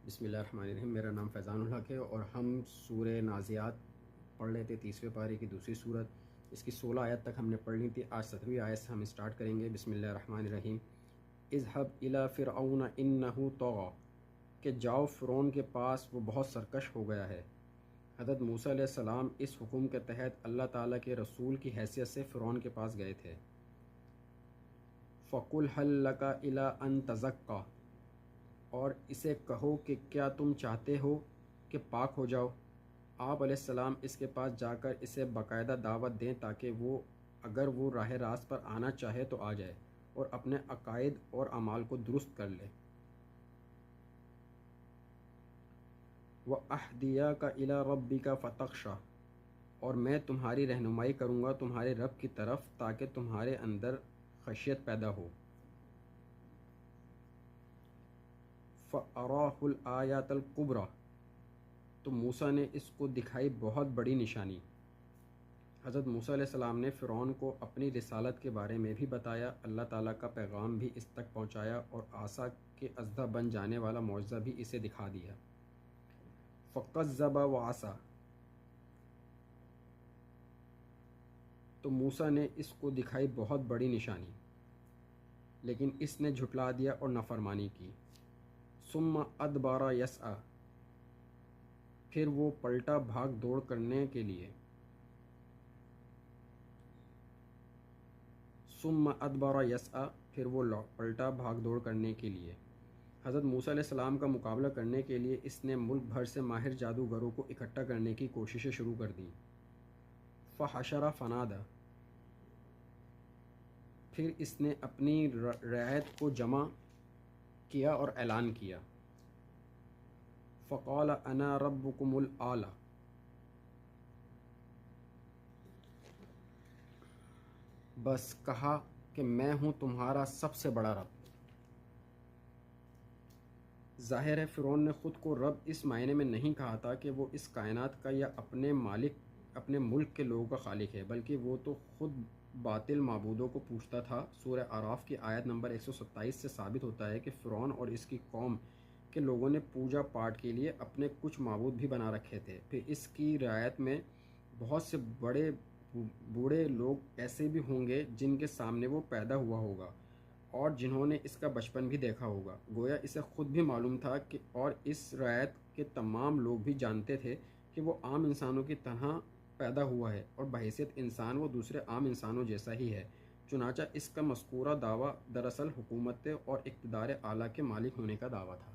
بسم اللہ الرحمن الرحیم۔ میرا نام فیضان الحق ہے اور ہم سورہ نازعات پڑھ رہے تھے، 30ویں پارے کی دوسری صورت۔ اس کی 16 آیت تک ہم نے پڑھ لی تھی۔ آج 17ویں آیت سے ہم اسٹارٹ کریں گے۔ بسم اللہ الرحمن الرحیم۔ اذهب الى فرعون انه طغى، کہ جاؤ فرعون کے پاس، وہ بہت سرکش ہو گیا ہے۔ حضرت موسیٰ علیہ السلام اس حکم کے تحت اللہ تعالیٰ کے رسول کی حیثیت سے فرعون کے پاس گئے تھے۔ فَقُلْ هَلْ لَكَ إِلَىٰ أَن تَزَكَّىٰ، اور اسے کہو کہ کیا تم چاہتے ہو کہ پاک ہو جاؤ۔ آپ علیہ السلام اس کے پاس جا کر اسے باقاعدہ دعوت دیں تاکہ وہ اگر وہ راہ راست پر آنا چاہے تو آ جائے اور اپنے عقائد اور اعمال کو درست کر لے۔ وَأَهْدِيَكَ إِلَىٰ رَبِّكَ فَتَخْشَىٰ، اور میں تمہاری رہنمائی کروں گا تمہارے رب کی طرف تاکہ تمہارے اندر خشیت پیدا ہو۔ فَأَرَاهُ الْآيَاتَ الْكُبْرَىٰ، تو موسیٰ نے اس کو دکھائی بہت بڑی نشانی۔ حضرت موسیٰ علیہ السلام نے فرعون کو اپنی رسالت کے بارے میں بھی بتایا، اللہ تعالیٰ کا پیغام بھی اس تک پہنچایا اور عصا کے اژدھا بن جانے والا معجزہ بھی اسے دکھا دیا۔ فَكَذَّبَ وَعَصَىٰ، تو موسیٰ نے اس کو دکھائی بہت بڑی نشانی لیکن اس نے جھٹلا دیا اور نافرمانی کی۔ ثُمَّ أَدْبَرَ يَسْعَىٰ، پھر وہ پلٹا بھاگ دوڑ کرنے کے لیے۔ ثُمَّ أَدْبَرَ يَسْعَىٰ، پھر وہ پلٹا بھاگ دوڑ کرنے کے لیے۔ حضرت موسیٰ علیہ السلام کا مقابلہ کرنے کے لیے اس نے ملک بھر سے ماہر جادوگروں کو اکٹھا کرنے کی کوششیں شروع کر دیں۔ فَحَشَرَ فَنَادَىٰ، پھر اس نے اپنی رعیت کو جمع کیا اور اعلان کیا۔ فَقَالَ أَنَا رَبُّكُمُ الْأَعْلَىٰ، بس کہا کہ میں ہوں تمہارا سب سے بڑا رب۔ ظاہر ہے فرعون نے خود کو رب اس معنی میں نہیں کہا تھا کہ وہ اس کائنات کا یا اپنے ملک کے لوگوں کا خالق ہے، بلکہ وہ تو خود باطل معبودوں کو پوجتا تھا۔ سورہ اعراف کی آیت نمبر 127 سے ثابت ہوتا ہے کہ فرعون اور اس کی قوم کے لوگوں نے پوجا پاٹ کے لیے اپنے کچھ معبود بھی بنا رکھے تھے۔ پھر اس کی رعایت میں بہت سے بڑے بوڑھے لوگ ایسے بھی ہوں گے جن کے سامنے وہ پیدا ہوا ہوگا اور جنہوں نے اس کا بچپن بھی دیکھا ہوگا، گویا اسے خود بھی معلوم تھا کہ اور اس رعایت کے تمام لوگ بھی جانتے تھے کہ وہ عام انسانوں کی طرح پیدا ہوا ہے اور بحیثیت انسان وہ دوسرے عام انسانوں جیسا ہی ہے۔ چنانچہ اس کا مذکورہ دعویٰ دراصل حکومت اور اقتدار اعلیٰ کے مالک ہونے کا دعویٰ تھا۔